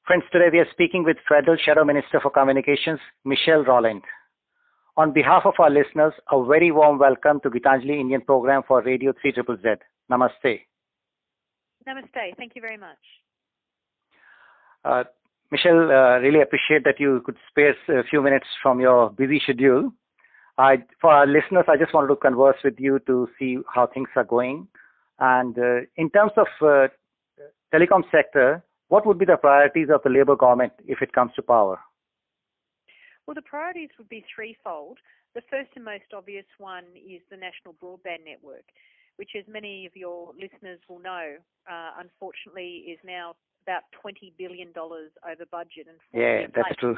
Friends, today we are speaking with Federal Shadow Minister for Communications, Michelle Rowland. On behalf of our listeners, a very warm welcome to Geetanjali Indian program for Radio 3ZZZ. Namaste. Namaste. Thank you very much. Michelle, really appreciate that you could spare a few minutes from your busy schedule. For our listeners, I just wanted to converse with you to see how things are going. And in terms of telecom sector, what would be the priorities of the Labour government if it comes to power? Well, the priorities would be threefold. The first and most obvious one is the National Broadband Network, which, as many of your listeners will know, unfortunately is now about $20 billion over budget. And yeah, that's true.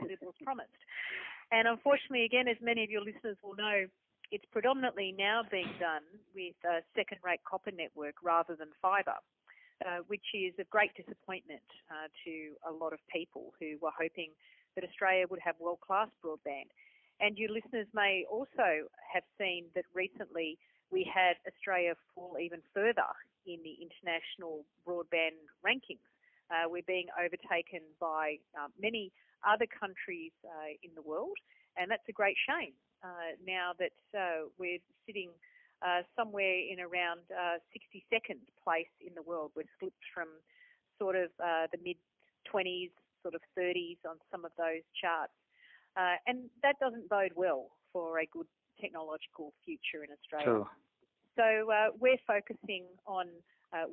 It was promised. And unfortunately, again, as many of your listeners will know, it's predominantly now being done with a second-rate copper network rather than fibre. Which is a great disappointment to a lot of people who were hoping that Australia would have world-class broadband. And your listeners may also have seen that recently we had Australia fall even further in the international broadband rankings. We're being overtaken by many other countries in the world, and that's a great shame now that we're sitting somewhere in around 62nd place in the world. We're slipped from sort of the mid-20s, sort of 30s on some of those charts. And that doesn't bode well for a good technological future in Australia. True. So we're focusing on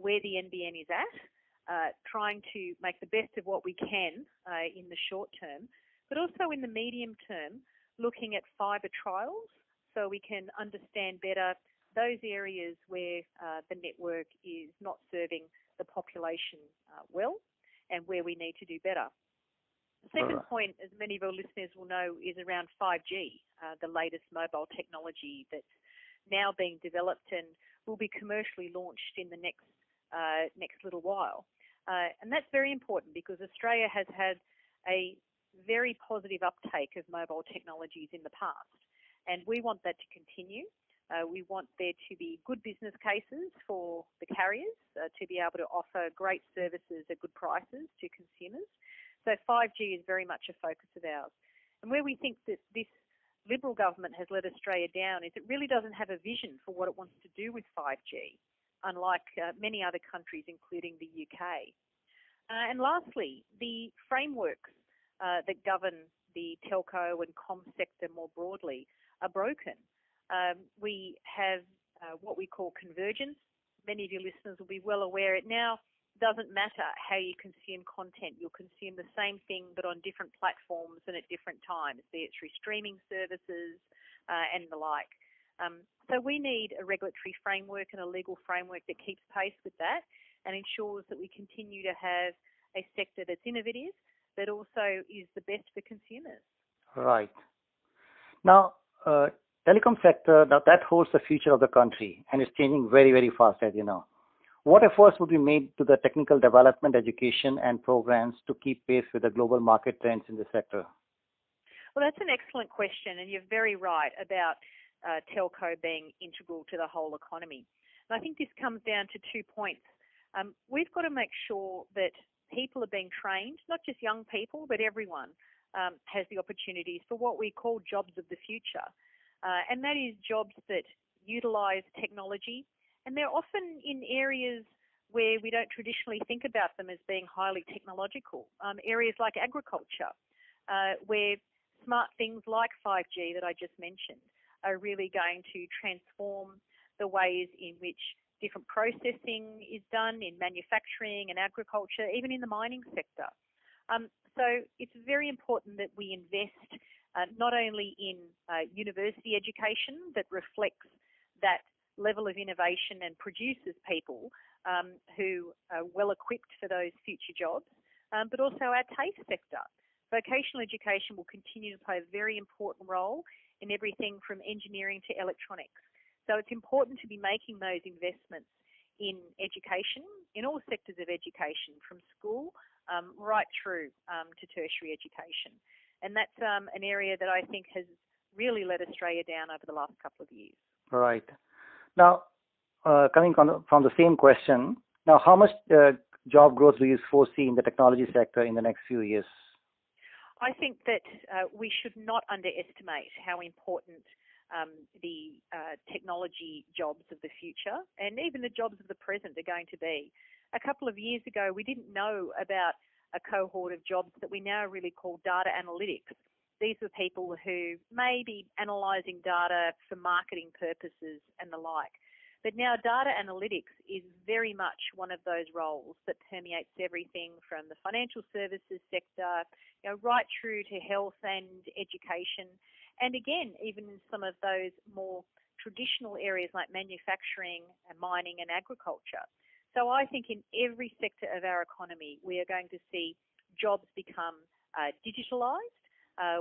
where the NBN is at, trying to make the best of what we can in the short term, but also in the medium term, looking at fibre trials so we can understand better those areas where the network is not serving the population well and where we need to do better. The second point, as many of our listeners will know, is around 5G, the latest mobile technology that's now being developed and will be commercially launched in the next little while. And that's very important because Australia has had a very positive uptake of mobile technologies in the past, and we want that to continue. We want there to be good business cases for the carriers to be able to offer great services at good prices to consumers. So 5G is very much a focus of ours. And where we think that this Liberal government has let Australia down is it really doesn't have a vision for what it wants to do with 5G, unlike many other countries, including the UK. And lastly, the frameworks that govern the telco and comm sector more broadly are broken. We have what we call convergence. Many of your listeners will be well aware it now doesn't matter how you consume content. You'll consume the same thing but on different platforms and at different times, be it through streaming services and the like. So we need a regulatory framework and a legal framework that keeps pace with that and ensures that we continue to have a sector that's innovative but also is the best for consumers. Right. Now, telecom sector, now that holds the future of the country and is changing very, very fast, as you know. What efforts would be made to the technical development, education and programs to keep pace with the global market trends in the sector? Well, that's an excellent question, and you're very right about telco being integral to the whole economy. And I think this comes down to 2 points. We've got to make sure that people are being trained, not just young people, but everyone has the opportunities for what we call jobs of the future. And that is jobs that utilise technology, and they're often in areas where we don't traditionally think about them as being highly technological. Areas like agriculture, where smart things like 5G that I just mentioned are really going to transform the ways in which different processing is done in manufacturing and agriculture, even in the mining sector. So it's very important that we invest not only in university education that reflects that level of innovation and produces people who are well equipped for those future jobs, but also our TAFE sector. Vocational education will continue to play a very important role in everything from engineering to electronics. So it's important to be making those investments in education, in all sectors of education, from school right through to tertiary education. And that's an area that I think has really let Australia down over the last couple of years. Right. Now, coming from the same question, now how much job growth do you foresee in the technology sector in the next few years? I think that we should not underestimate how important the technology jobs of the future and even the jobs of the present are going to be. A couple of years ago, we didn't know about a cohort of jobs that we now really call data analytics. These were people who may be analysing data for marketing purposes and the like. But now data analytics is very much one of those roles that permeates everything from the financial services sector, right through to health and education. And again, even in some of those more traditional areas like manufacturing and mining and agriculture. So I think in every sector of our economy, we are going to see jobs become digitalised.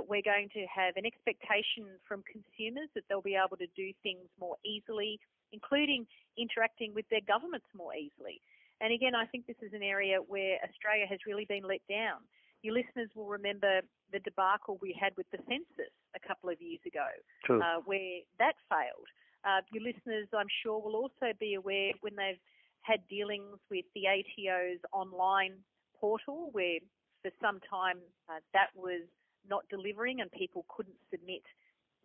We're going to have an expectation from consumers that they'll be able to do things more easily, including interacting with their governments more easily. And again, I think this is an area where Australia has really been let down. Your listeners will remember the debacle we had with the census a couple of years ago, where that failed. Your listeners, I'm sure, will also be aware when they've had dealings with the ATO's online portal, where for some time that was not delivering and people couldn't submit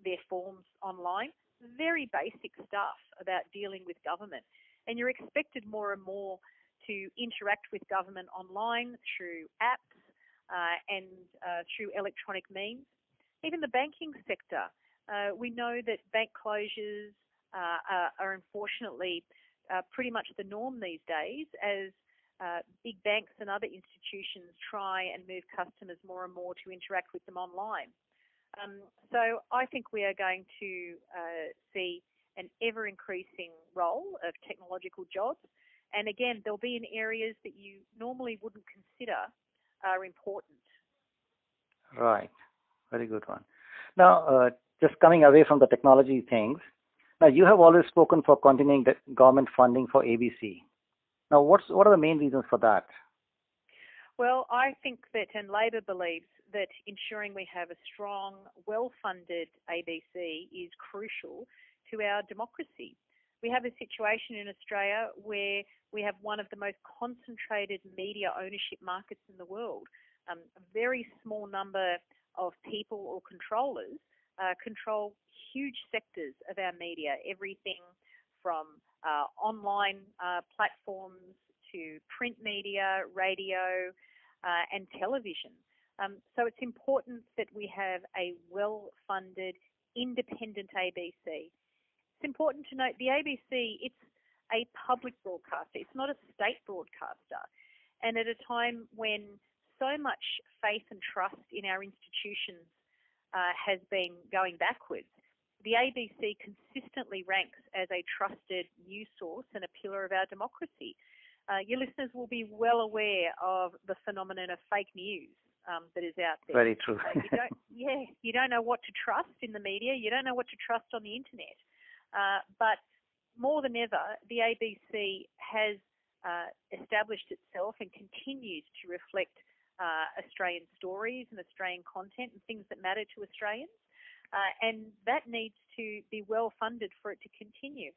their forms online. Very basic stuff about dealing with government. And you're expected more and more to interact with government online through apps and through electronic means. Even the banking sector, we know that bank closures are unfortunately pretty much the norm these days as big banks and other institutions try and move customers more and more to interact with them online. So I think we are going to see an ever-increasing role of technological jobs. And again, they'll be in areas that you normally wouldn't consider are important. Right. Very good one. Now, just coming away from the technology things, now you have always spoken for continuing the government funding for ABC. Now, what are the main reasons for that? Well, I think that, and Labor believes that ensuring we have a strong, well-funded ABC is crucial to our democracy. We have a situation in Australia where we have one of the most concentrated media ownership markets in the world. A very small number of people or controllers control huge sectors of our media, everything from online platforms to print media, radio, and television. So it's important that we have a well-funded, independent ABC. It's important to note the ABC, it's a public broadcaster. It's not a state broadcaster. And at a time when so much faith and trust in our institutions has been going backwards, the ABC consistently ranks as a trusted news source and a pillar of our democracy. Your listeners will be well aware of the phenomenon of fake news that is out there. Very true. You don't know what to trust in the media. You don't know what to trust on the internet. But more than ever, the ABC has established itself and continues to reflect Australian stories and Australian content and things that matter to Australians. And that needs to be well funded for it to continue.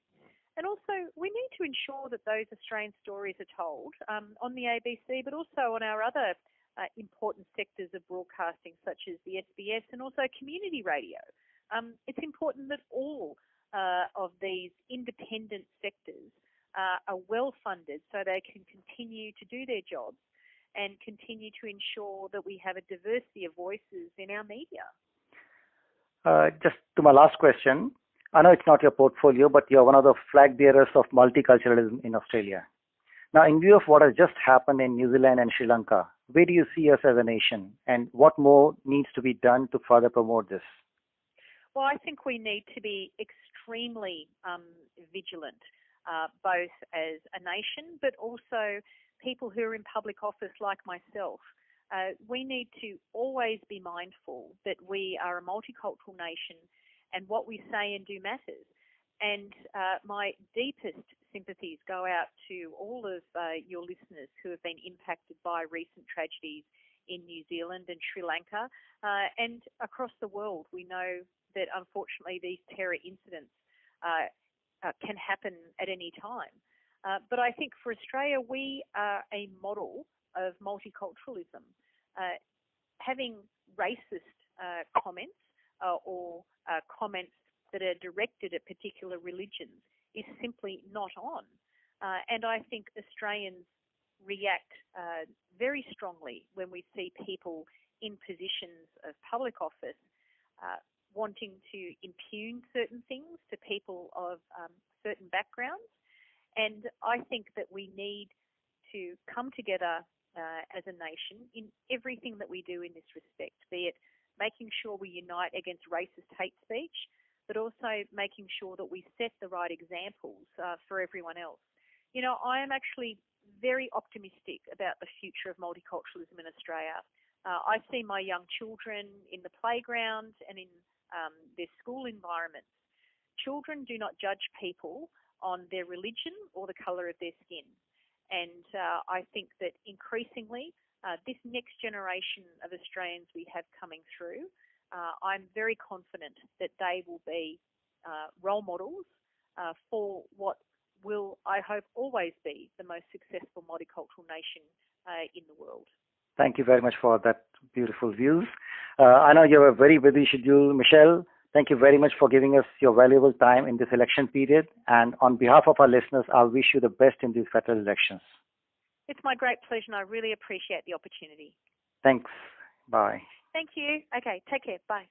And also, we need to ensure that those Australian stories are told on the ABC, but also on our other important sectors of broadcasting, such as the SBS and also community radio. It's important that all of these independent sectors are well funded so they can continue to do their jobs and continue to ensure that we have a diversity of voices in our media. Just to my last question, I know it's not your portfolio, but you're one of the flag bearers of multiculturalism in Australia. Now, in view of what has just happened in New Zealand and Sri Lanka, where do you see us as a nation, and what more needs to be done to further promote this? Well, I think we need to be extremely vigilant, both as a nation, but also people who are in public office like myself. We need to always be mindful that we are a multicultural nation and what we say and do matters. And my deepest sympathies go out to all of your listeners who have been impacted by recent tragedies in New Zealand and Sri Lanka and across the world. We know that unfortunately these terror incidents can happen at any time. But I think for Australia, we are a model of multiculturalism. Having racist comments or comments that are directed at particular religions is simply not on. And I think Australians react very strongly when we see people in positions of public office wanting to impugn certain things to people of certain backgrounds. And I think that we need to come together as a nation in everything that we do in this respect, be it making sure we unite against racist hate speech, but also making sure that we set the right examples for everyone else. You know, I am actually very optimistic about the future of multiculturalism in Australia. I see my young children in the playground and in their school environments. Children do not judge people on their religion or the colour of their skin. And I think that increasingly, this next generation of Australians we have coming through, I'm very confident that they will be role models for what will, I hope, always be the most successful multicultural nation in the world. Thank you very much for that beautiful views. I know you have a very busy schedule, Michelle. Thank you very much for giving us your valuable time in this election period. And on behalf of our listeners, I wish you the best in these federal elections. It's my great pleasure, and I really appreciate the opportunity. Thanks. Bye. Thank you. Okay, take care. Bye.